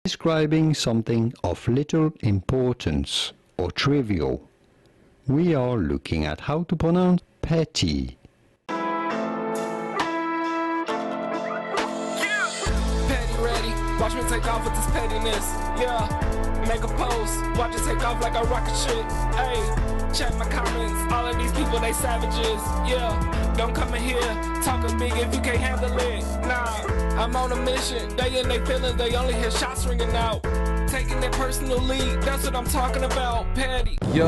describing something of little importance or trivial. We are looking at how to pronounce petty. Petty ready, watch me take off with this pettiness. Yeah, make a post, watch it take off like a rocket ship. Hey, check my comments, all of these people they savages. Yeah, don't come in here talking big if you can't handle it. Nah, I'm on a mission, they in their feelings, they only hear shots ringing out. Taking their personal lead, that's what I'm talking about. Petty. Yo,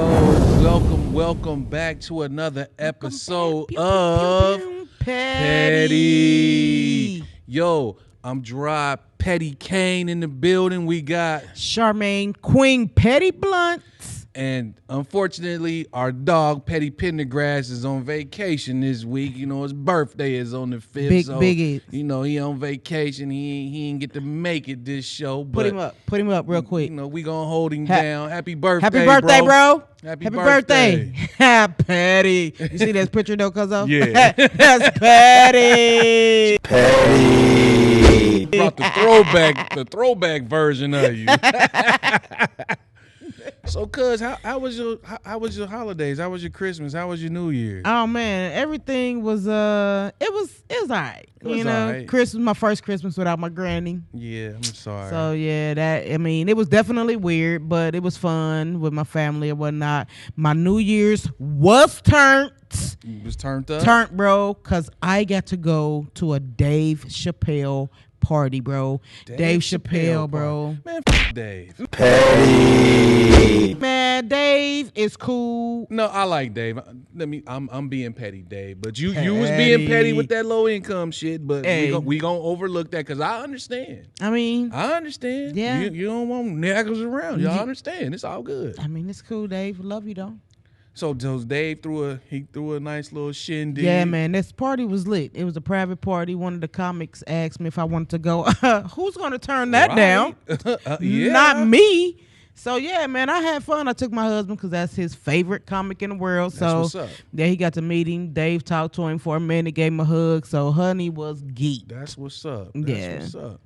welcome back to another episode of Petty. Yo, I'm Dry Petty Kane in the building. We got Charmaine Queen Petty Blunt. And unfortunately, our dog Petty Pendergrass is on vacation this week. You know, his birthday is on the 5th. Big. You know, he on vacation. He ain't get to make it this show. Put him up real quick. You know, we gonna hold him down. Happy birthday, bro. Happy birthday. Petty. You see that picture though, cuzzo? Yeah. That's Petty. Petty. Brought the throwback version of you. So, cuz, how was your holidays? How was your Christmas? How was your New Year? Oh man, everything was it was all right. You know, all right. Christmas, my first Christmas without my granny. Yeah, I'm sorry. So yeah, it was definitely weird, but it was fun with my family and whatnot. My New Year's was turned. You was turned up? Turned, bro, because I got to go to a Dave Chappelle party, bro. Dave Chappelle, bro. Man, Dave. Petty. Man, Dave is cool. No, I like Dave. I'm being petty, Dave. But you was being petty with that low income shit. But we gonna overlook that because I understand. I understand. Yeah. You don't want niggas around. Y'all understand. It's all good. It's cool, Dave. Love you though. So Dave threw a nice little shindig. Yeah, man, this party was lit. It was a private party. One of the comics asked me if I wanted to go. Who's going to turn that down? Yeah. Not me. So, yeah, man, I had fun. I took my husband because that's his favorite comic in the world. That's so, what's up. Yeah, he got to meet him. Dave talked to him for a minute, gave him a hug. So, honey was geeked. That's what's up. What's up.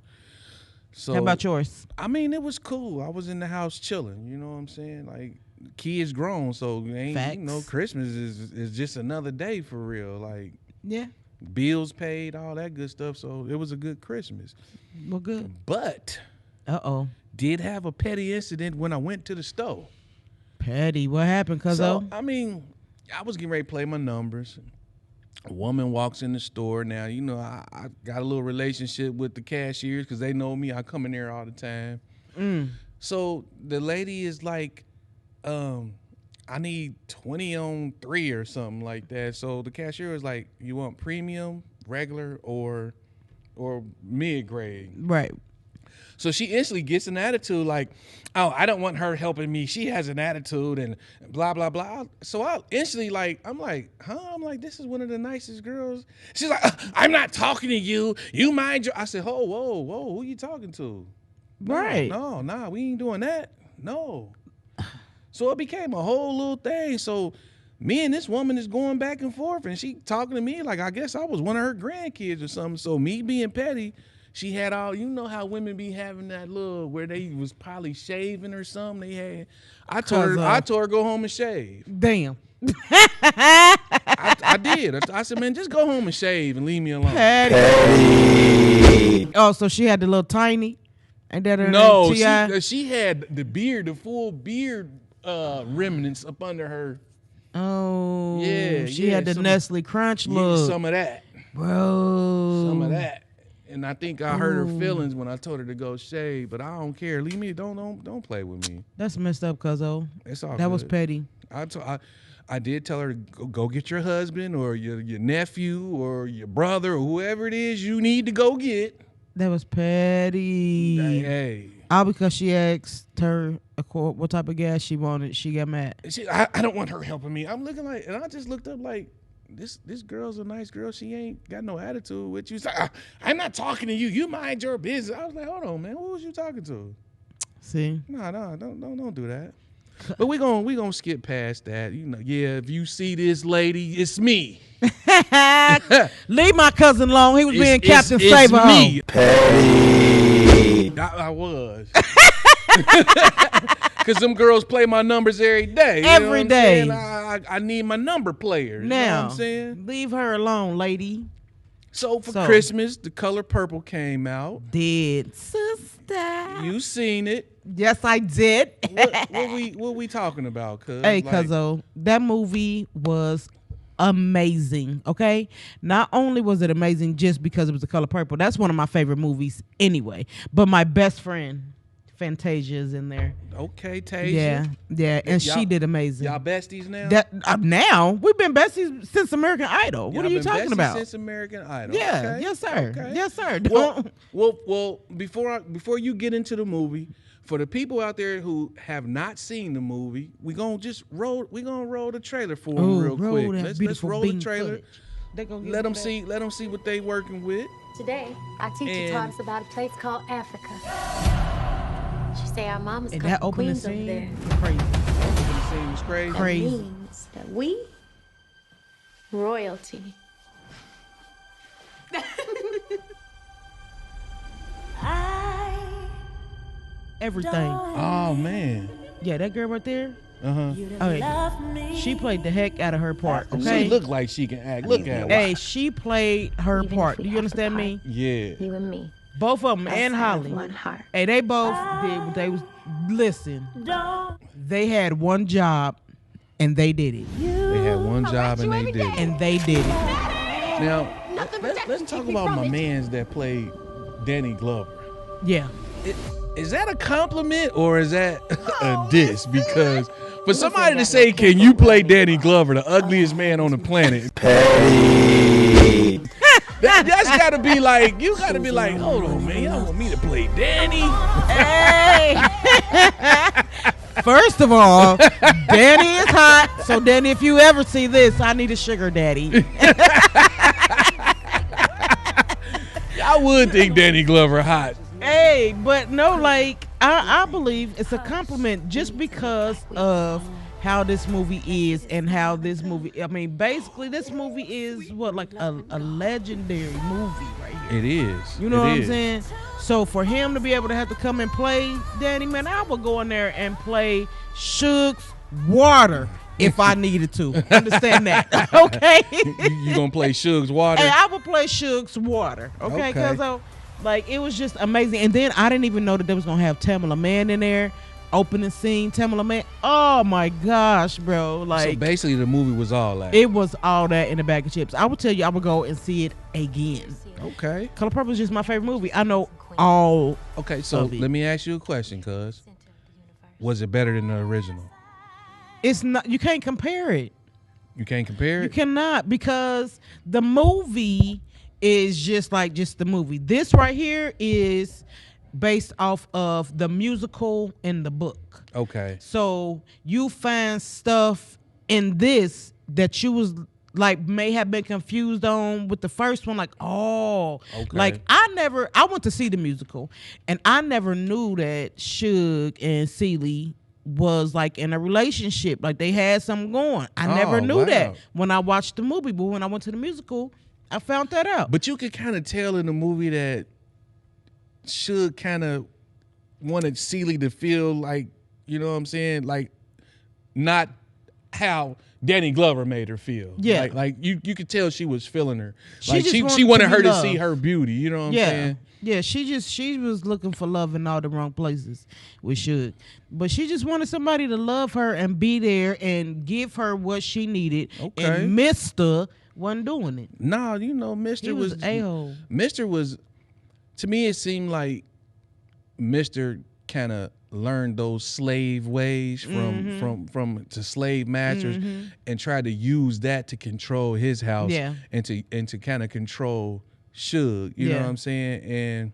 So, how about yours? It was cool. I was in the house chilling. You know what I'm saying? Like, kids grown, so Facts. You know, Christmas is just another day for real. Like, Yeah. bills paid, all that good stuff. So it was a good Christmas. Well, good. But Uh-oh. did have a petty incident when I went to the store. Petty. What happened, cuzzo? So I was getting ready to play my numbers. A woman walks in the store. Now, you know, I got a little relationship with the cashiers because they know me. I come in there all the time. So the lady is like, I need 20 on 3 or something like that. So the cashier was like, you want premium, regular, or mid-grade? Right. So she instantly gets an attitude like, oh, I don't want her helping me. She has an attitude and blah, blah, blah. So I instantly I'm like, this is one of the nicest girls. She's like, I'm not talking to you. You mind your... I said, whoa, who you talking to? Right. No, we ain't doing that. No. So it became a whole little thing. So me and this woman is going back and forth, and she talking to me like I guess I was one of her grandkids or something. So me being petty, she had all, you know how women be having that little where they was probably shaving or something. They had. I told her go home and shave. Damn. I did. I said, man, just go home and shave and leave me alone. Petty. Oh, so she had the little tiny. And that no, she had the beard, the full beard remnants up under her. Oh, yeah, she had the Nestle Crunch look. Yeah, some of that, bro. Some of that, and I think I hurt her feelings when I told her to go shave. But I don't care. Leave me. Don't play with me. That's messed up, cuzzo. It's all that good. was petty. I did tell her to go get your husband or your nephew or your brother or whoever it is you need to go get. That was petty. Hey. All because she asked her what type of gas she wanted. She got mad. I don't want her helping me. I'm looking like, and I just looked up like, this girl's a nice girl. She ain't got no attitude with you. She's like, I'm not talking to you. You mind your business. I was like, hold on, man. Who was you talking to? See? No, don't do that. But we gonna skip past that. You know, yeah, if you see this lady, it's me. Leave my cousin alone. He was being Captain It's Saber. me. Petty. I was. Because them girls play my numbers every day. You know Every what I'm day. saying? I need my number players. Now, you know what I'm saying? leave her alone, lady. So for Christmas, The Color Purple came out. Did sister? You seen it. Yes, I did. What we talking about? Cuz Hey, cuzzo, that movie was amazing. Okay, not only was it amazing just because it was The Color Purple. That's one of my favorite movies anyway. But my best friend, Fantasia, is in there. Okay, Tasia. Yeah, and she did amazing. Y'all besties now? That now we've been besties since American Idol. What are you Y'all been talking besties about? Since American Idol. Yeah, Okay. yes sir, Okay. yes sir. Well, before you get into the movie, for the people out there who have not seen the movie, we gonna roll the trailer for them real quick. Let's roll the trailer. Let them see what they working with. Today, our teacher taught us about a place called Africa. She say our mamas And come that from opening Queens over there. scene, crazy. The scene was crazy. That Crazy. means that we, royalty. Everything. Oh man. Yeah, that girl right there. Uh-huh. Okay. She played the heck out of her part. Okay. She look like she can act. Look at her. Hey, she played her Even part. if we Do you have understand a me? Yeah. You and me. Both of them and outside of Holly. one heart. Hey, they both did what they was. Listen, they had one job, and they did it. They had one job and they did it. And they did it. Now, let's talk about my mans that played Danny Glover. Yeah. Is that a compliment or is that a diss? Because for somebody to say, "Can you play Danny Glover, the ugliest man on the planet?" That's gotta be like, you gotta be like, hold on, man, y'all want me to play Danny? Hey. First of all, Danny is hot. So Danny, if you ever see this, I need a sugar daddy. I would think Danny Glover hot. Hey, but no, like I believe it's a compliment just because of how this movie is and how this movie. I mean, basically, this movie is what like a legendary movie right here. It is. You know what I'm saying? So for him to be able to have to come and play Danny, man, I would go in there and play Suge's Water if I needed to. Understand that? Okay. You gonna play Suge's Water? Hey, I would play Suge's Water. Okay, because like it was just amazing. And then I didn't even know that they was gonna have Tamala Mann in there. Opening scene, Tamala Mann. Oh my gosh, bro! Like so basically, the movie was all that. It was all that in a bag of chips. I would tell you, I would go and see it again. Okay. Color Purple is just my favorite movie. I know all. Okay, so let me ask you a question, cuz. Was it better than the original? It's not. You can't compare it. You can't compare it? You cannot, because the movie is just the movie. This right here is based off of the musical and the book. Okay. So you find stuff in this that you was like may have been confused on with the first one, like, Okay. like I went to see the musical and I never knew that Suge and Celie was like in a relationship, like they had something going. I never knew that when I watched the movie, but when I went to the musical, I found that out. But you could kind of tell in the movie that Suge kind of wanted Celie to feel like, you know what I'm saying, like not how Danny Glover made her feel. Yeah. Like you could tell she was feeling her. She Like just she wanted to her be to see loved. her beauty, you know what I'm saying? Yeah, she was looking for love in all the wrong places with Suge. But she just wanted somebody to love her and be there and give her what she needed. Okay. And Mr. wasn't doing it. Nah, you know, Mr. He was a-hole. Mr. was, to me, it seemed like Mr. kind of learned those slave ways from to slave masters and tried to use that to control his house and to kind of control Suge. You know what I'm saying? And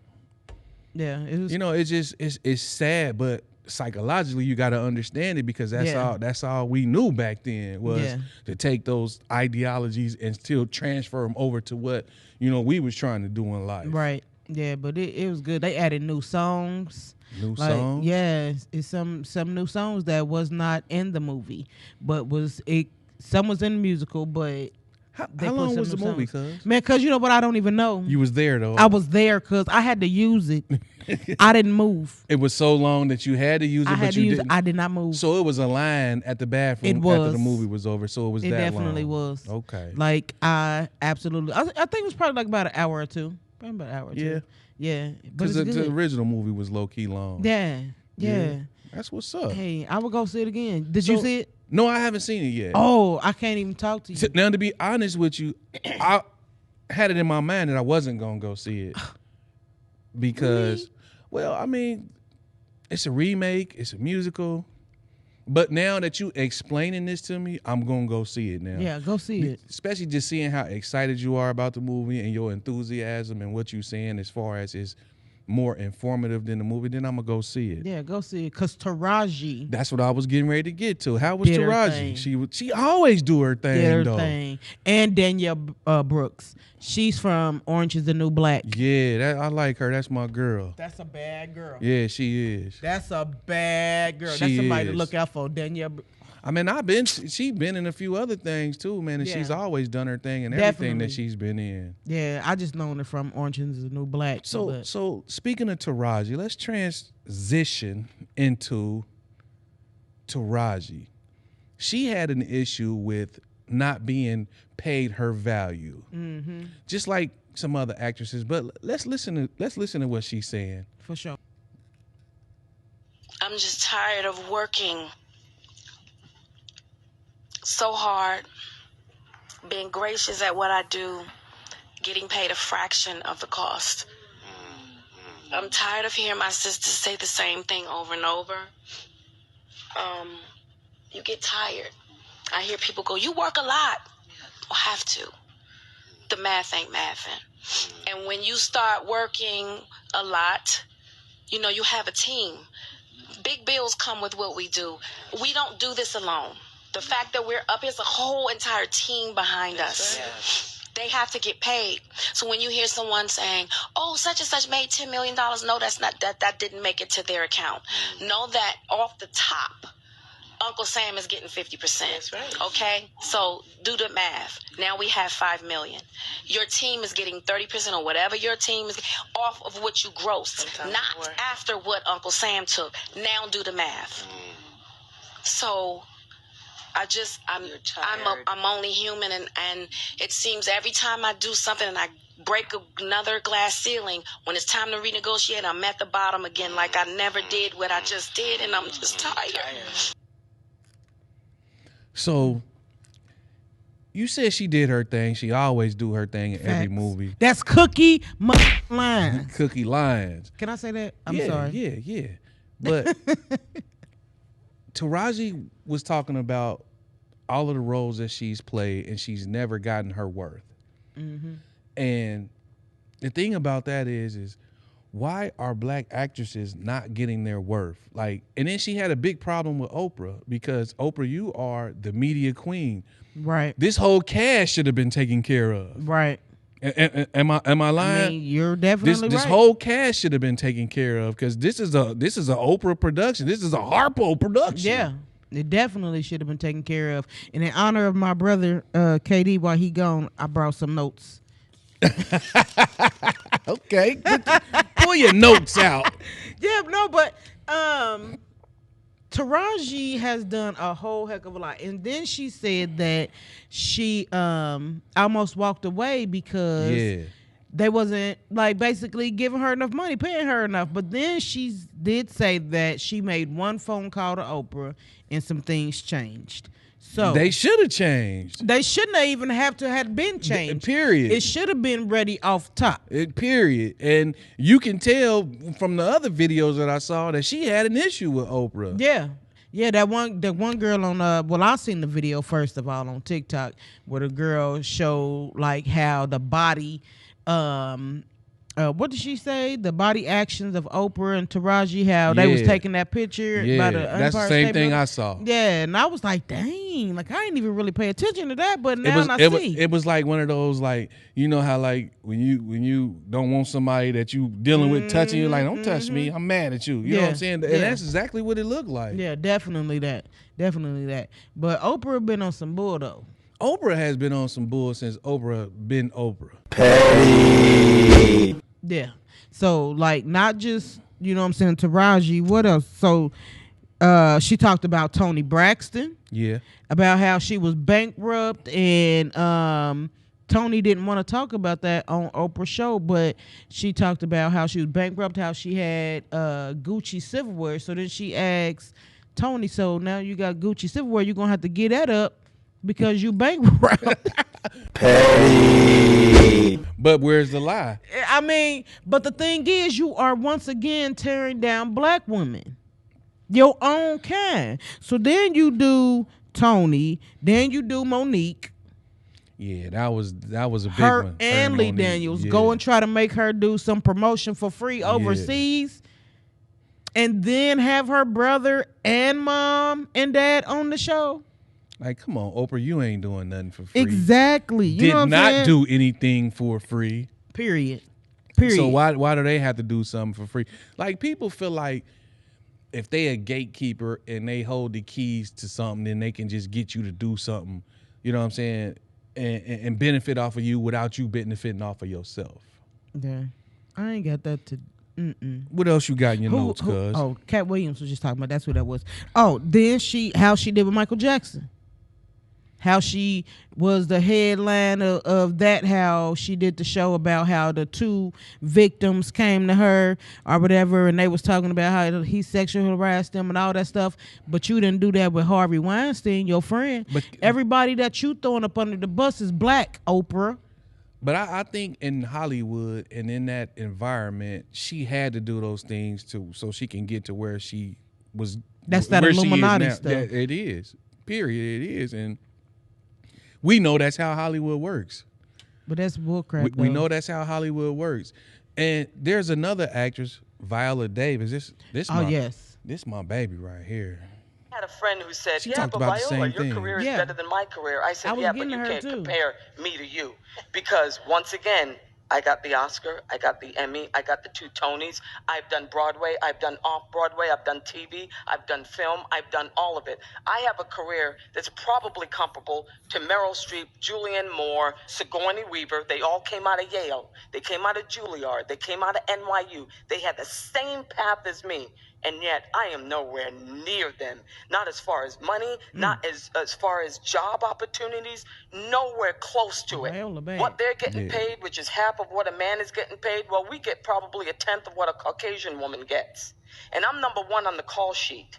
yeah, it was, you know, it's just it's sad, but psychologically you got to understand it, because that's all we knew back then was to take those ideologies and still transfer them over to what, you know, we was trying to do in life. right. Yeah, but it was good. They added new songs. Songs? Yeah, it's some new songs that was not in the movie, but some was in the musical, but How long was the movie, cuz? Man, cause you know what? I don't even know. You was there though. I was there cause I had to use it. I didn't move. It was so long that you had to use it, but you didn't. I did not move. So it was a line at the bathroom after the movie was over. So it was It that definitely long. was. Okay. Like I absolutely. I think it was probably like about an hour or two. Probably about an hour or two. Yeah. But Because the original movie was low key long. Yeah. That's what's up. Hey, I will go see it again. Did you see it? No, I haven't seen it yet. Oh, I can't even talk to you. Now, to be honest with you, I had it in my mind that I wasn't going to go see it. Because, Really? well, I mean, it's a remake, it's a musical. But now that you explaining this to me, I'm going to go see it now. Yeah, go see it. Especially just seeing how excited you are about the movie and your enthusiasm and what you're saying as far as it's more informative than the movie, then I'm going to go see it. Yeah, go see it. Because Taraji That's what I was getting ready to get to. How was did her Taraji? thing. She always do her thing, did her though. thing. And Danielle Brooks. She's from Orange is the New Black. Yeah, I like her. That's my girl. That's a bad girl. Yeah, she is. That's a bad girl. She That's somebody is. to look out for. Danielle. I mean, she been in a few other things too, man, and Yeah. she's always done her thing in everything that Definitely. she's been in. Yeah, I just known her from Orange is the New Black. So speaking of Taraji, let's transition into Taraji. She had an issue with not being paid her value, just like some other actresses. But let's listen to what she's saying. For sure. I'm just tired of working so hard, being gracious at what I do, getting paid a fraction of the cost. I'm tired of hearing my sisters say the same thing over and over. You get tired. I hear people go, you work a lot. Well, have to. The math ain't mathing. And when you start working a lot, you know, you have a team. Big bills come with what we do. We don't do this alone. The fact that we're up, there's a whole entire team behind us. They have to get paid. So when you hear someone saying, oh, such and such made $10 million, no, that's not, that didn't make it to their account. Know that off the top, Uncle Sam is getting 50%. That's right. Okay? So do the math. Now we have $5 million. Your team is getting 30% or whatever your team is off of what you grossed. Sometimes not more. After what Uncle Sam took. Now do the math. So I'm only human, and it seems every time I do something and I break another glass ceiling, when it's time to renegotiate, I'm at the bottom again, like I never did what I just did, and I'm just tired. So you said she did her thing. She always do her thing in every movie. That's Cookie Lines. Cookie Lines. Can I say that? I'm sorry. Yeah. But Taraji was talking about all of the roles that she's played, and she's never gotten her worth. And the thing about that is why are black actresses not getting their worth? Like, and then she had a big problem with Oprah, because Oprah, you are the media queen. Right. This whole cast should have been taken care of. Right. Am I lying? I mean, you're definitely This right. whole cast should have been taken care of, because this is a Oprah production. This is a Harpo production. Yeah. It definitely should have been taken care of. And in honor of my brother, KD, while he gone, I brought some notes. Okay. Pull your notes out. Yeah, no, but Taraji has done a whole heck of a lot. And then she said that she almost walked away because they wasn't, like, basically giving her enough money, paying her enough. But then she did say that she made one phone call to Oprah and some things changed. So They should have changed. they shouldn't even have to have been changed. Period. It should have been ready off top. Period. And you can tell from the other videos that I saw that she had an issue with Oprah. Yeah. Yeah, that one girl on well, I seen the video first of all on TikTok where the girl showed like how the body what did she say? The body actions of Oprah and Taraji, how they was taking that picture. Yeah, by the that's the Empire same State thing Building. I saw. Yeah, and I was like, dang, like I didn't even really pay attention to that, but now I see. It was like one of those, like, you know how, like, when you don't want somebody that you dealing with touching you, like, don't touch me, I'm mad at you. You know what I'm saying? And that's exactly what it looked like. Yeah, definitely that. But Oprah been on some bull though. Oprah has been on some bull since Oprah been Oprah. Yeah. So like not just, you know what I'm saying, Taraji, what else? So she talked about Toni Braxton. Yeah. About how she was bankrupt and Toni didn't want to talk about that on Oprah's show, but she talked about how she was bankrupt, how she had Gucci silverware. So then she asked Toni, so now you got Gucci silverware, you're going to have to get that up because you bankrupt. Petty. But where's the lie? I mean, but the thing is, you are once again tearing down black women. Your own kind. So then you do Toni, then you do Monique. Yeah, that was a big her one. And Lee Monique. Daniels Yeah. go and try to make her do some promotion for free overseas, and then have her brother and mom and dad on the show. Like, come on, Oprah, you ain't doing nothing for free. Exactly. You know what I'm not saying? do anything for free. Period. So why do they have to do something for free? Like, people feel like if they a gatekeeper and they hold the keys to something, then they can just get you to do something. You know what I'm saying? And benefit off of you without you benefiting off of yourself. Yeah, I ain't got that to. What else you got in your notes, cuz? Oh, Cat Williams was just talking about. That's what that was. Oh, then how she did with Michael Jackson. How she was the headline of that, how she did the show about how the two victims came to her or whatever, and they was talking about how he sexually harassed them and all that stuff. But you didn't do that with Harvey Weinstein, your friend. But everybody that you throwing up under the bus is black, Oprah. But I think in Hollywood and in that environment, she had to do those things so she can get to where she was. That's that Illuminati stuff. Yeah, it is. Period. It is. And we know that's how Hollywood works. But that's bullcrap. We know that's how Hollywood works. And there's another actress, Viola Davis. This my baby right here. I had a friend who said, She yeah, talked but about the Viola, same your thing. career is better than my career. I said, I was yeah, but getting you to her can't too. compare me to you. Because once again, I got the Oscar, I got the Emmy, I got the 2 Tonys. I've done Broadway, I've done off-Broadway, I've done TV, I've done film, I've done all of it. I have a career that's probably comparable to Meryl Streep, Julianne Moore, Sigourney Weaver. They all came out of Yale. They came out of Juilliard. They came out of NYU. They had the same path as me. And yet I am nowhere near them. Not as far as money, not as far as job opportunities, nowhere close to it. What they're getting paid, which is half of what a man is getting paid, well, we get probably a 1/10 of what a Caucasian woman gets. And I'm number 1 on the call sheet.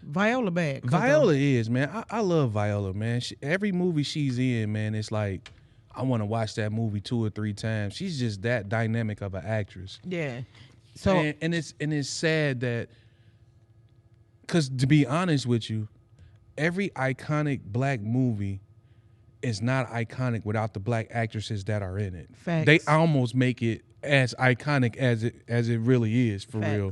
Viola bad. Viola is, man. I love Viola, man. Every movie she's in, man, it's like I want to watch that movie 2 or 3 times. She's just that dynamic of an actress. Yeah. So and it's sad that, because to be honest with you, every iconic black movie is not iconic without the black actresses that are in it. Facts. They almost make it as iconic as it really is, for real.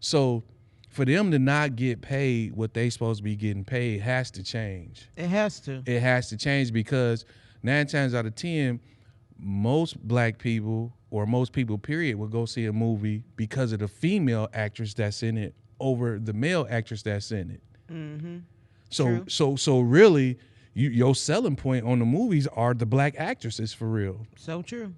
So for them to not get paid what they supposed to be getting paid has to change. It has to. It has to change, because 9 times out of 10, most black people, or most people period, will go see a movie because of the female actress that's in it over the male actress that's in it. Mm-hmm. So really, your selling point on the movies are the black actresses, for real. So true.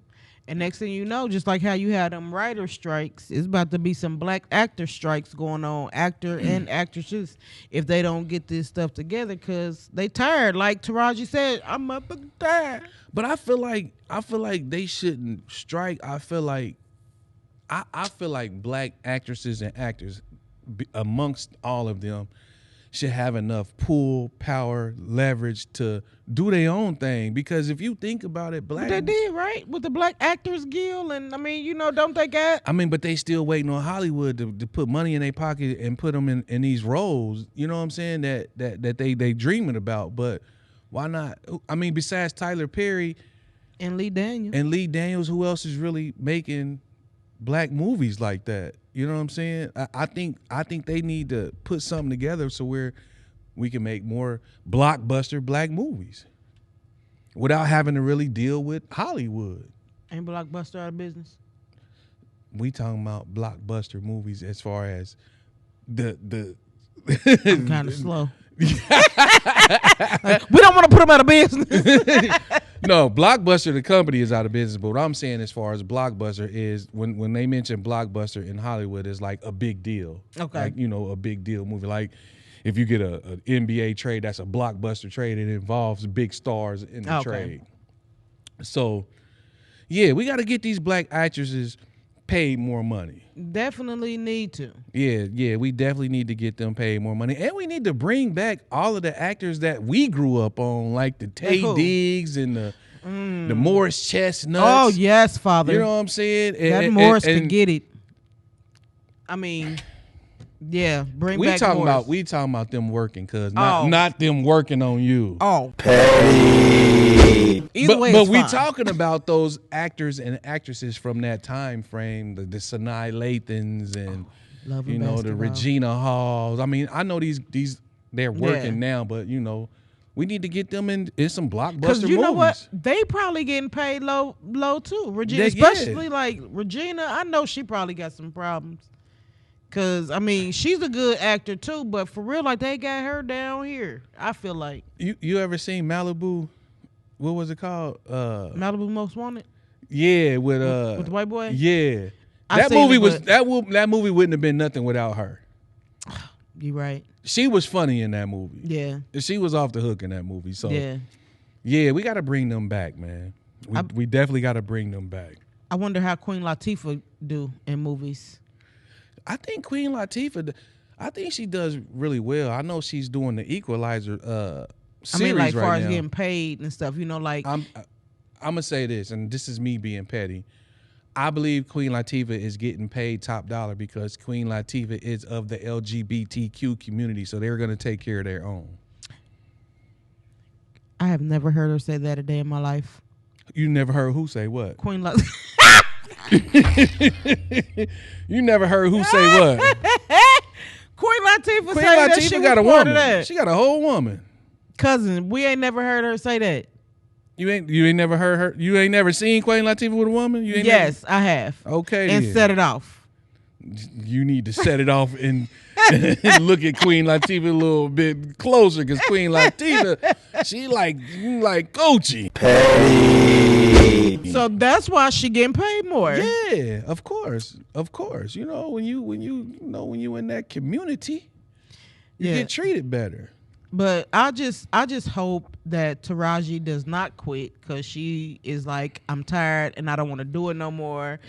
And next thing you know, just like how you had them writer strikes, it's about to be some black actor strikes going on, actor and actresses, if they don't get this stuff together, because they tired. Like Taraji said, I'm up and tired. But I feel like they shouldn't strike. I feel like black actresses and actors, amongst all of them, should have enough pull, power, leverage to do their own thing. Because if you think about it, black... But they did, right? With the Black Actors Guild, and I mean, you know, don't they got... I mean, but they still waiting on Hollywood to put money in their pocket and put them in these roles. You know what I'm saying? That they dreaming about. But why not? I mean, besides Tyler Perry... And Lee Daniels. Who else is really making black movies like that? You know what I'm saying? I think they need to put something together so where we can make more blockbuster black movies without having to really deal with Hollywood. Ain't Blockbuster out of business? We talking about blockbuster movies as far as the I'm kind of slow. Like, we don't want to put them out of business. No, Blockbuster, the company, is out of business. But what I'm saying as far as Blockbuster is when they mention Blockbuster in Hollywood, is like a big deal. Okay. Like, a big deal movie. Like if you get an NBA trade, that's a Blockbuster trade. It involves big stars in the trade. So, yeah, we got to get these black actresses paid more money. Definitely need to. Yeah, we definitely need to get them paid more money. And we need to bring back all of the actors that we grew up on, like the Tay Diggs and the Morris Chestnuts. Oh, yes, Father. You know what I'm saying? That Morris could get it. I mean, yeah, bring back Morris. We talking about them working, cuz not them working on you. Oh. Petty. Either way, but we talking about those actors and actresses from that time frame, the Sanaa Lathans and the Regina Halls. I mean, I know these they're working now, but we need to get them in some blockbuster movies. Because you know what? They probably getting paid low too. Regina, especially like Regina, I know she probably got some problems. Cause I mean, she's a good actor too, but for real, like they got her down here. I feel like you ever seen Malibu? What was it called? Malibu Most Wanted. Yeah, with the white boy. Yeah, that movie wouldn't have been nothing without her. You right. She was funny in that movie. Yeah, she was off the hook in that movie. So yeah, we got to bring them back, man. We definitely got to bring them back. I wonder how Queen Latifah do in movies. I think Queen Latifah, I think she does really well. I know she's doing the Equalizer series. I mean, like, far as getting paid and stuff, like. I'm gonna say this, and this is me being petty. I believe Queen Latifah is getting paid top dollar because Queen Latifah is of the LGBTQ community, so they're gonna take care of their own. I have never heard her say that a day in my life. You never heard who say what? Queen Latifah. You never heard who say what? Queen Latifah say that she got a was part woman. of that. She got a whole woman. Cousin, we ain't never heard her say that. You ain't never heard her. You ain't never seen Queen Latifah with a woman. Yes, I have. Okay, and then. Set it off. You need to set it off and look at Queen Latifah a little bit closer, because Queen Latifah, she like Gucci. Petty. So that's why she getting paid more. Yeah, of course. When you in that community, you get treated better. But I just hope that Taraji does not quit, because she is like, I'm tired and I don't want to do it no more.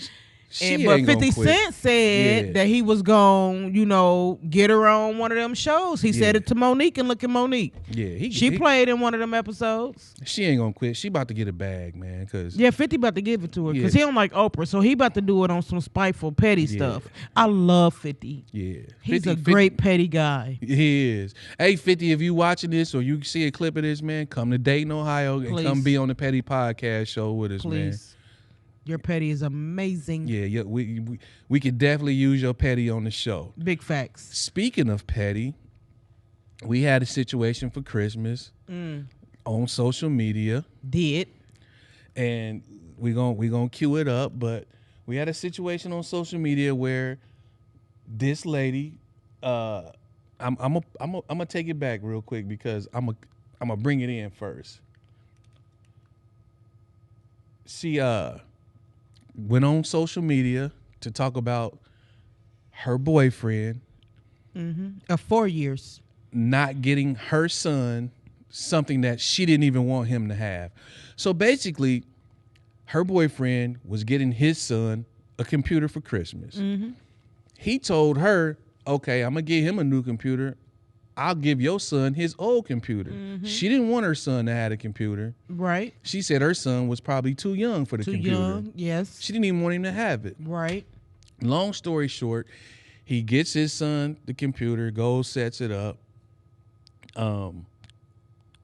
But 50 Cent said that he was going, get her on one of them shows. He said it to Monique, and look at Monique. Yeah, she played in one of them episodes. She ain't gonna quit. She about to get a bag, man. 50 about to give it to her because he don't like Oprah, so he about to do it on some spiteful, petty stuff. I love 50. Yeah, he's a great petty guy. He is. Hey, 50, if you watching this or you see a clip of this, man, come to Dayton, Ohio, and come be on the Petty Podcast show with us, man. Your petty is amazing. Yeah, we could definitely use your petty on the show. Big facts. Speaking of petty, we had a situation for Christmas on social media. And we gonna cue it up, but we had a situation on social media where this lady, I'm gonna take it back real quick because I'm gonna bring it in first. She went on social media to talk about her boyfriend of 4 years not getting her son something that she didn't even want him to have. So basically, her boyfriend was getting his son a computer for Christmas. He told her, okay, I'm gonna get him a new computer. I'll give your son his old computer. She didn't want her son to have a computer. Right. She said her son was probably too young for the computer. Too young, yes. She didn't even want him to have it. Right. Long story short, he gets his son the computer, goes, sets it up,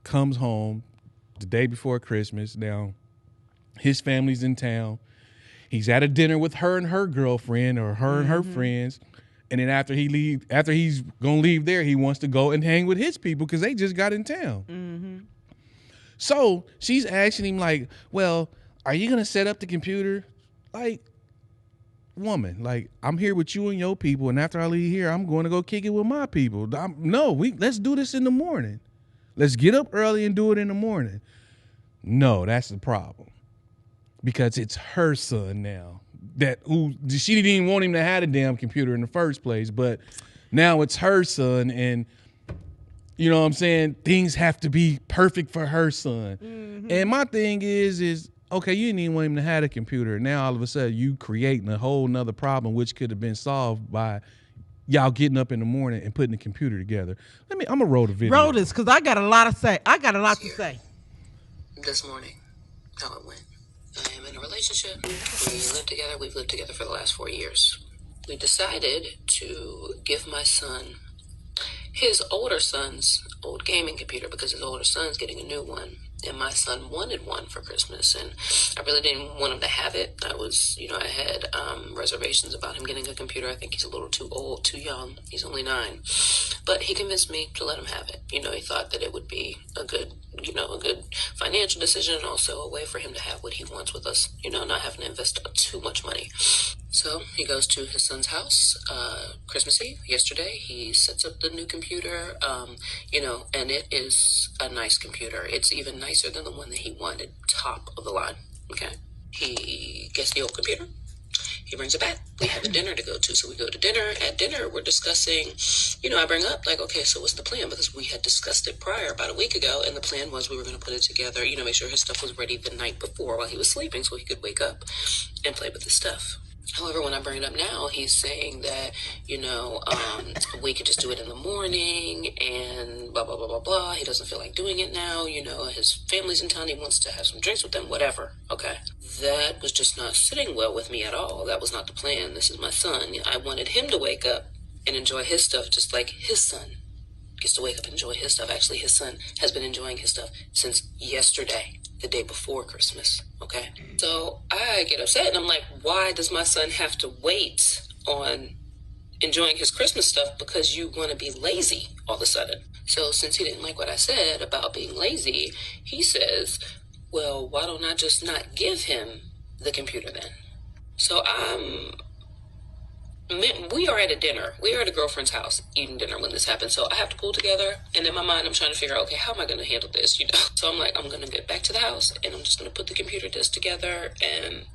comes home the day before Christmas. Now, his family's in town. He's at a dinner with her and her girlfriend or her and her friends. And then after he's gonna leave there, he wants to go and hang with his people because they just got in town. So she's asking him like, "Well, are you gonna set up the computer?" Like, woman, like, I'm here with you and your people, and after I leave here, I'm going to go kick it with my people. Let's do this in the morning. Let's get up early and do it in the morning. No, that's the problem. Because it's her son now. She didn't even want him to have a damn computer in the first place, but now it's her son, and you know what I'm saying? Things have to be perfect for her son. Mm-hmm. And my thing is okay, you didn't even want him to have a computer. Now all of a sudden you creating a whole nother problem which could have been solved by y'all getting up in the morning and putting the computer together. I'm gonna roll the video. Roll this, because I got a lot to say. This morning, how it went. I am in a relationship. We live together. We've lived together for the last 4 years. We decided to give my son his older son's old gaming computer because his older son's getting a new one. And my son wanted one for Christmas, and I really didn't want him to have it. I had reservations about him getting a computer. I think he's a little too old, too young. He's only 9. But he convinced me to let him have it. He thought that it would be a good financial decision, and also a way for him to have what he wants with us, not having to invest too much money. So he goes to his son's house, Christmas Eve, yesterday. He sets up the new computer, and it is a nice computer. It's even nicer than the one that he wanted, top of the line, okay? He gets the old computer. He brings it back. We have a dinner to go to. So we go to dinner. At dinner, we're discussing, I bring up, okay, so what's the plan? Because we had discussed it prior, about a week ago, and the plan was we were going to put it together, make sure his stuff was ready the night before while he was sleeping so he could wake up and play with his stuff. However, when I bring it up now, he's saying that, we could just do it in the morning and blah, blah, blah, blah, blah. He doesn't feel like doing it now. His family's in town. He wants to have some drinks with them, whatever. Okay. That was just not sitting well with me at all. That was not the plan. This is my son. I wanted him to wake up and enjoy his stuff just like his son gets to wake up and enjoy his stuff. Actually, his son has been enjoying his stuff since yesterday, the day before Christmas, okay? So I get upset, and I'm like, why does my son have to wait on enjoying his Christmas stuff because you want to be lazy all of a sudden? So since he didn't like what I said about being lazy, he says, well, why don't I just not give him the computer then? So we are at a dinner. We are at a girlfriend's house eating dinner when this happened. So I have to pull together. And in my mind, I'm trying to figure out, okay, how am I going to handle this? So I'm like, I'm going to get back to the house and I'm just going to put the computer disc together and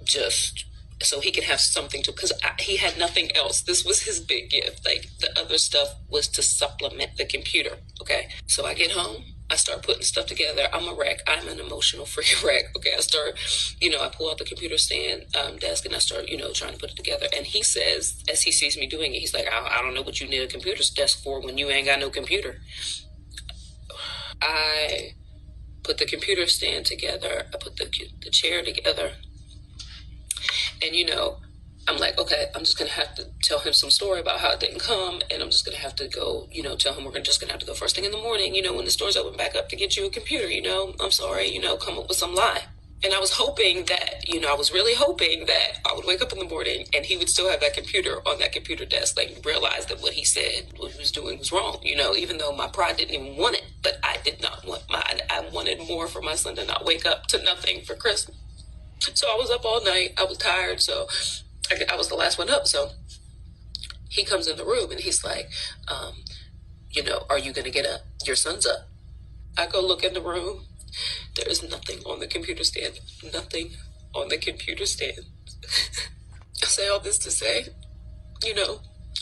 just so he can have something to, because he had nothing else. This was his big gift. Like the other stuff was to supplement the computer. Okay. So I get home. I start putting stuff together. I'm a wreck. I'm an emotional freaking wreck. Okay, I start, I pull out the computer stand desk and I start, trying to put it together. And he says, as he sees me doing it, he's like, I don't know what you need a computer desk for when you ain't got no computer. I put the computer stand together. I put the chair together. And, I'm like, okay, I'm just going to have to tell him some story about how it didn't come. And I'm just going to have to go, tell him we're just going to have to go first thing in the morning, when the stores open back up to get you a computer, I'm sorry, come up with some lie. And I was hoping that, I was really hoping that I would wake up in the morning and he would still have that computer on that computer desk, like realize that what he said, what he was doing was wrong, even though my pride didn't even want it. But I did not want I wanted more for my son to not wake up to nothing for Christmas. So I was up all night. I was tired. So I was the last one up. So he comes in the room and he's like, are you going to get up? Your son's up. I go look in the room. There is nothing on the computer stand. Nothing on the computer stand. I say all this to say,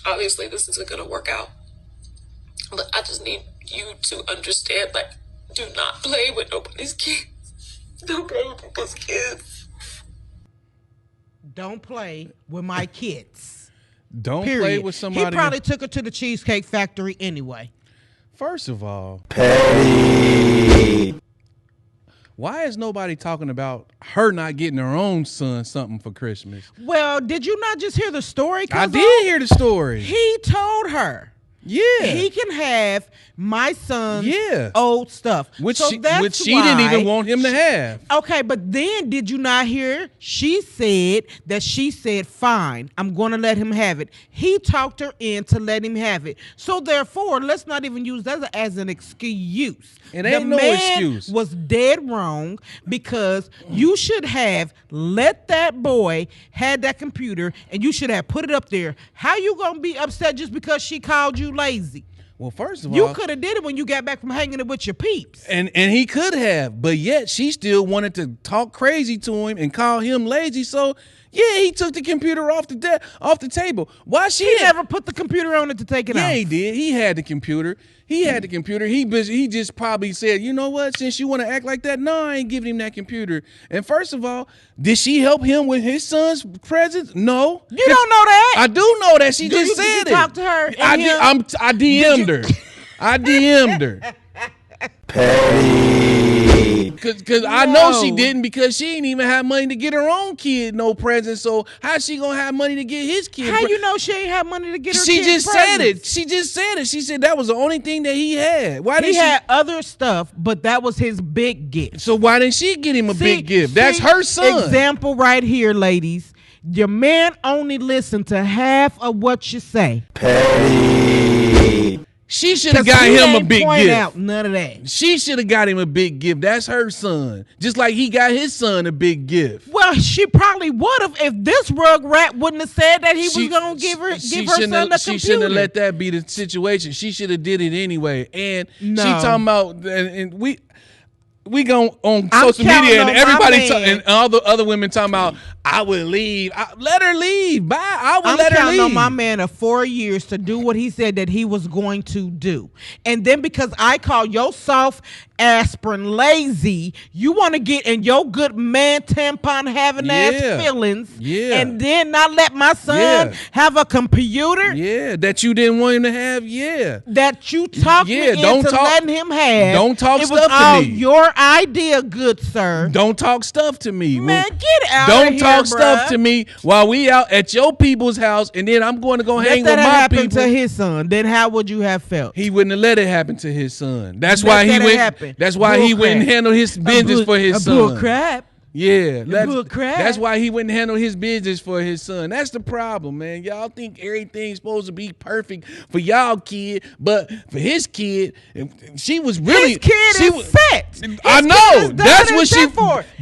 obviously this isn't going to work out. But I just need you to understand, do not play with nobody's kids. Don't play with people's kids. Don't play with my kids. Don't Period. play with somebody. He probably took her to the Cheesecake Factory anyway. First of all, petty. Why is nobody talking about her not getting her own son something for Christmas? Well, did you not just hear the story? I did hear the story. He told her. Yeah. He can have my son's old stuff. Which she didn't even want him to have. Okay, but then did you not hear? She said, fine, I'm going to let him have it. He talked her into letting him have it. So therefore, let's not even use that as an excuse. It ain't no excuse. The man was dead wrong because you should have let that boy have that computer and you should have put it up there. How you going to be upset just because she called you lazy? Well, first of all, you could have did it when you got back from hanging it with your peeps. And he could have, but yet she still wanted to talk crazy to him and call him lazy. So yeah, he took the computer off the table. Why she never put the computer on it to take it off? Yeah, he did. He had the computer. He just probably said, you know what? Since you want to act like that, no, I ain't giving him that computer. And first of all, did she help him with his son's presents? No. You don't know that? I do know that. She just said it. Did you talk to her? I DM'd her. I DM'd her. Petty. Cause I know she didn't, because she didn't even have money to get her own kid no present. So how's she gonna have money to get his kid? How you know she ain't have money to get her She kid just presents? said it. She just said it. She said that was the only thing that he had. Why did he she had other stuff, but that was his big gift. So why didn't she get him a big gift? That's her son. Example right here, ladies. Your man only listen to half of what you say. Petty. She should have got him a big gift. Out none of that. She should have got him a big gift. That's her son. Just like he got his son a big gift. Well, she probably would have if this rug rat wouldn't have said that he was going to give her son a computer. She shouldn't have let that be the situation. She should have did it anyway. And she talking about, and we go on social media and everybody and all the other women talking about, I would leave. Let her leave. Bye. I would let her leave. I'm counting on my man of 4 years to do what he said that he was going to do. And then because I call your soft aspirin lazy, you want to get in your good man tampon having ass feelings and then not let my son have a computer? Yeah, that you didn't want him to have. Yeah. That you talked me into letting him have. Don't talk stuff to me. It was all your idea, good sir. Don't talk stuff to me. Man, get out of here, Don't talk stuff to me while we out at your people's house, and then I'm going to go hang with my people. To his son, then how would you have felt? He wouldn't have let it happen to his son. That's why he went. That's why he wouldn't handle his business for his son. Bull crap. Yeah, that's why he wouldn't handle his business for his son. That's the problem, man. Y'all think everything's supposed to be perfect for y'all kid, but for his kid, she was really his kid is set. I know. That's what she.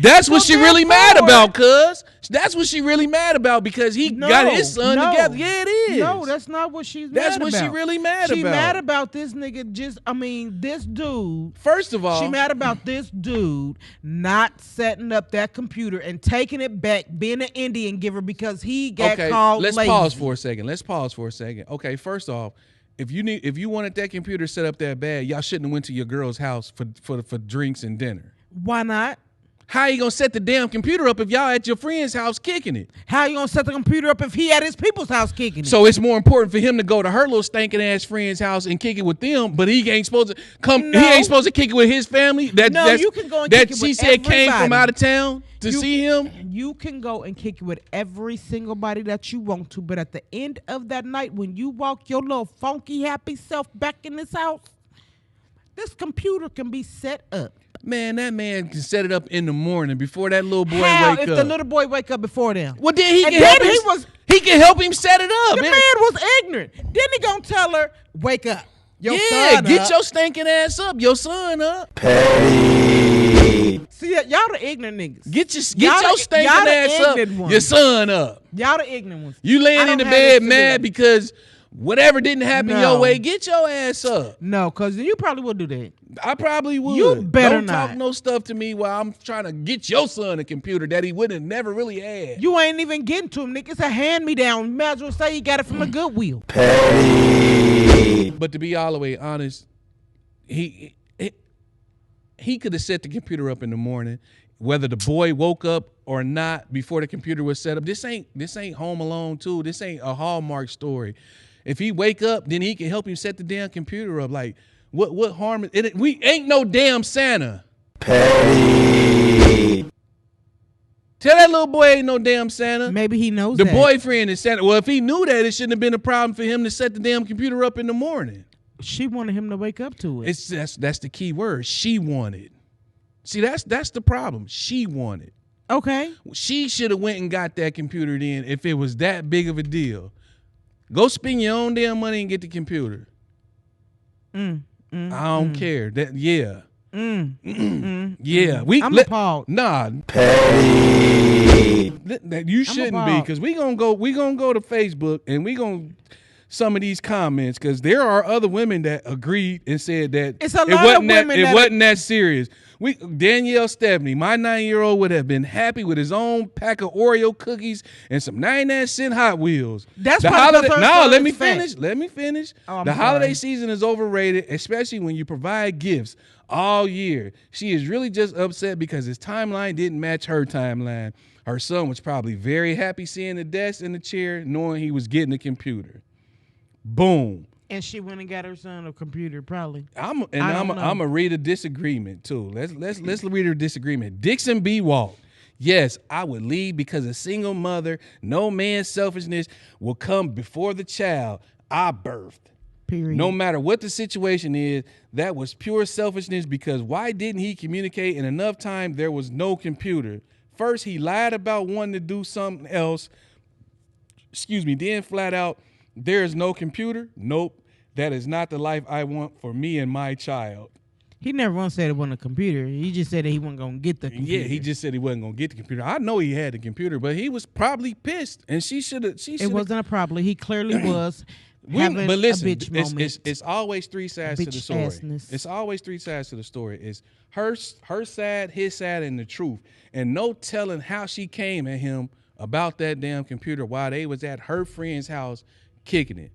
That's what she really mad about, cuz. That's what she really mad about, because he got his son together. Yeah, it is. No, that's not what she's mad about. That's what she really mad about. She mad about this nigga this dude. First of all, she mad about this dude not setting up that computer and taking it back, being an Indian giver because he got called lazy. Let's pause for a second. Okay, first off, if you wanted that computer set up that bad, y'all shouldn't have went to your girl's house for drinks and dinner. Why not? How you gonna set the damn computer up if y'all at your friend's house kicking it? How you gonna set the computer up if he at his people's house kicking it? So it's more important for him to go to her little stinking ass friend's house and kick it with them, but he ain't supposed to come. No. He ain't supposed to kick it with his family. You can go and kick it with everybody. That she said came from out of town to see him. You can go and kick it with every single body that you want to, but at the end of that night, when you walk your little funky happy self back in this house, this computer can be set up. Man, that man can set it up in the morning before that little boy wake up. If the little boy wake up before them? Well, then he can help him set it up. The man was ignorant. Then he gonna tell her, wake up. Your son get up. Your stinking ass up. Your son up. Petty. See, y'all the ignorant niggas. Get your stinking ass up. Your son up. Y'all the ignorant ones. You laying in the bed mad because whatever didn't happen your way, get your ass up. No, because you probably would do that. I probably would. You better Don't not talk no stuff to me while I'm trying to get your son a computer that he would have never really had. You ain't even getting to him, nigga. It's a hand-me-down. You might as well say you got it from a Goodwill. Petty. But to be all the way honest, he could have set the computer up in the morning, whether the boy woke up or not before the computer was set up. This ain't Home Alone 2. This ain't a Hallmark story. If he wake up, then he can help him set the damn computer up. Like, what harm is it? We ain't no damn Santa. Petty. Tell that little boy ain't no damn Santa. Maybe he knows the that. boyfriend is Santa. Well, if he knew that, it shouldn't have been a problem for him to set the damn computer up in the morning. She wanted him to wake up to it. That's the key word. She wanted. See, that's the problem. She wanted. Okay. She should have went and got that computer then if it was that big of a deal. Go spend your own damn money and get the computer. I don't care. Yeah. I'm appalled. Nah. Petty. You shouldn't be, because we gonna go to Facebook and we gonna some of these comments, because there are other women that agreed and said that It's a lot of women it wasn't that serious. Danielle Stebney, my 9-year-old, would have been happy with his own pack of Oreo cookies and some 99-cent Hot Wheels. That's probably because her son let me is fat. finish. Let me finish. Oh, I'm the holiday sorry. season is overrated, especially when you provide gifts all year. She is really just upset because his timeline didn't match her timeline. Her son was probably very happy seeing the desk and the chair, knowing he was getting a computer. Boom. And she went and got her son a computer, probably. I'm gonna read a disagreement too. Let's read a disagreement. Dixon B. Walt. Yes, I would leave because a single mother, no man's selfishness will come before the child I birthed. Period. No matter what the situation is, that was pure selfishness, because why didn't he communicate in enough time? There was no computer. First, he lied about wanting to do something else. Then flat out, there is no computer. Nope. That is not the life I want for me and my child. He never once said it wasn't a computer. He just said that he wasn't going to get the computer. Yeah, he just said he wasn't going to get the computer. I know he had the computer, but he was probably pissed, and she should have. It wasn't a problem. He clearly was having but listen, a bitch moment. it's always three sides to the story. Bitch-assness. It's always three sides to the story. It's her side, his side, and the truth. And no telling how she came at him about that damn computer while they was at her friend's house kicking it.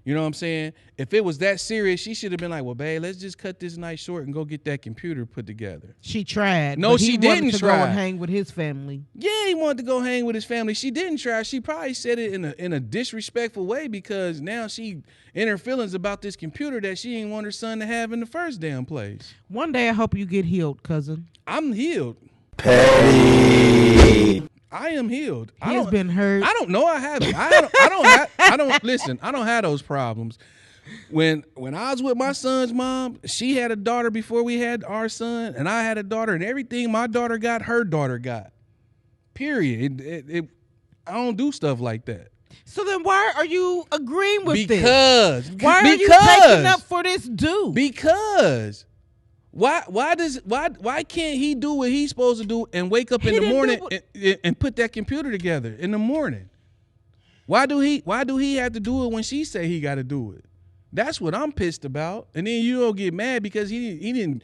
You know what I'm saying? If it was that serious, she should have been like, well, babe, let's just cut this night short and go get that computer put together. She tried. No, but she he didn't wanted to try. go and hang with his family. Yeah, he wanted to go hang with his family. She didn't try. She probably said it in a disrespectful way, because now she in her feelings about this computer that she didn't want her son to have in the first damn place. One day I hope you get healed, cousin. I'm healed. Petty. I am healed. He's been hurt. I don't know. I haven't. I don't listen. I don't have those problems. When I was with my son's mom, she had a daughter before we had our son, and I had a daughter, and everything my daughter got, her daughter got. Period. I don't do stuff like that. So then why are you agreeing with Because this? Why are you taking up for this dude? Because why can't he do what he's supposed to do and wake up in the morning and put that computer together in the morning? Why do he have to do it when she say he got to do it? That's what I'm pissed about. And then you don't get mad because he didn't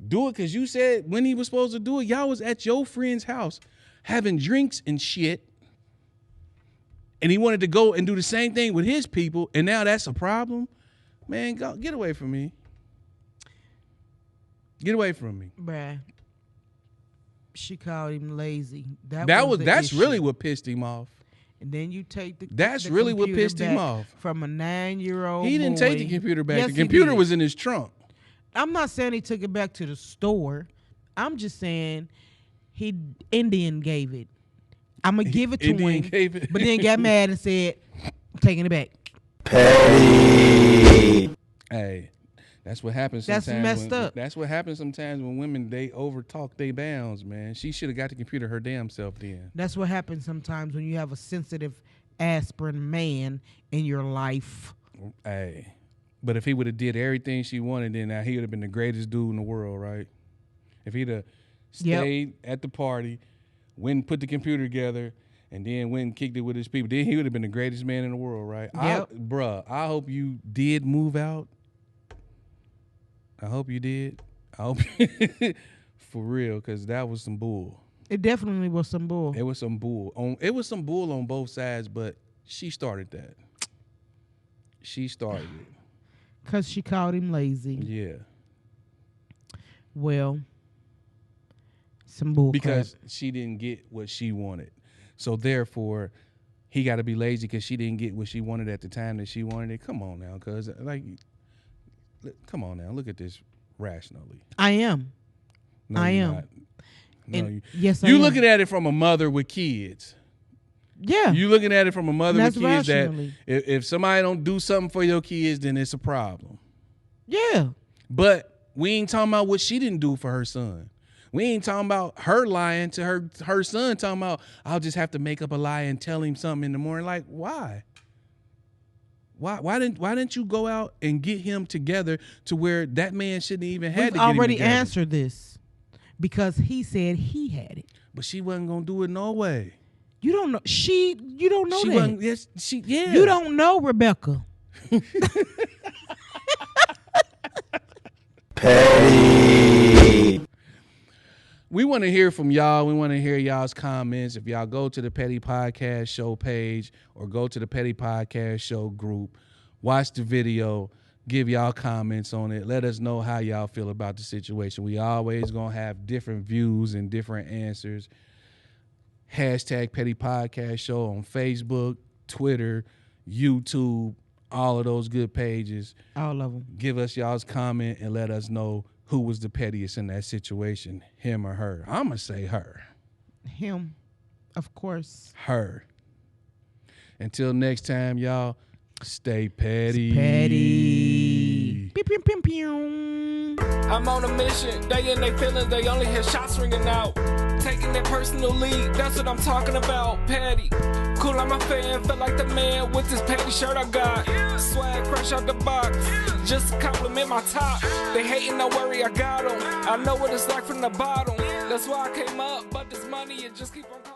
do it because you said when he was supposed to do it. Y'all was at your friend's house having drinks and shit, and he wanted to go and do the same thing with his people, and now that's a problem? Man, get away from me. Get away from me. Bruh. She called him lazy. That's really what pissed him off. And then you take the That's really what computer pissed him off. From a 9-year-old He didn't boy. take the computer back. Yes, The computer he was in his trunk. I'm not saying he took it back to the store. I'm just saying Indian gave it. I'm going to give it to Indian him. gave it. But then got mad and said, I'm taking it back. Petty. Hey, that's what happens That's sometimes. messed up. That's what happens sometimes when women, they overtalk their bounds, man. She should have got the computer her damn self then. That's what happens sometimes when you have a sensitive aspirin man in your life. Hey, but if he would have did everything she wanted, then now he would have been the greatest dude in the world, right? If he'd have stayed at the party, went and put the computer together, and then went and kicked it with his people, then he would have been the greatest man in the world, right? Yep. I hope you did move out. I hope you did. I hope for real, because that was some bull. It definitely was some bull. It was some bull. It was some bull on both sides, but she started that. She started it. Because she called him lazy. Yeah. Well, some bull Because crap. she didn't get what she wanted. So therefore, he got to be lazy because she didn't get what she wanted at the time that she wanted it. Come on now, cuz come on now, look at this rationally. I am. No, I you're am. not. No, Yes, I you am. looking at it from a mother with kids. Yeah. You looking at it from a mother with That's kids rationally. that if somebody don't do something for your kids, then it's a problem. Yeah. But we ain't talking about what she didn't do for her son. We ain't talking about her lying to her son, talking about, I'll just have to make up a lie and tell him something in the morning. Like, why? Why didn't you go out and get him together to where that man shouldn't even had We've to get him already together? answered this because he said he had it. But she wasn't gonna do it no way. You don't know. You don't know She that. wasn't. Yes, yeah. You don't know Rebecca. Petty. We want to hear from y'all. We want to hear y'all's comments. If y'all go to the Petty Podcast Show page or go to the Petty Podcast Show group, watch the video, give y'all comments on it. Let us know how y'all feel about the situation. We always going to have different views and different answers. Hashtag Petty Podcast Show on Facebook, Twitter, YouTube, all of those good pages. All of them. Give us y'all's comment and let us know who was the pettiest in that situation, him or her. I'm going to say her. Him, of course. Her. Until next time, y'all, stay petty. Petty. Pew, pew, pew, pew. I'm on a mission. They in their feelings, they only hear shots ringing out. Taking their personal lead, that's what I'm talking about. Petty. Cool, I'm a fan, feel like the man with this petty shirt I got. Swag fresh out the box, just to compliment my top. They hating, no worry, I got them. I know what it's like from the bottom. That's why I came up, but this money, it just keep on coming.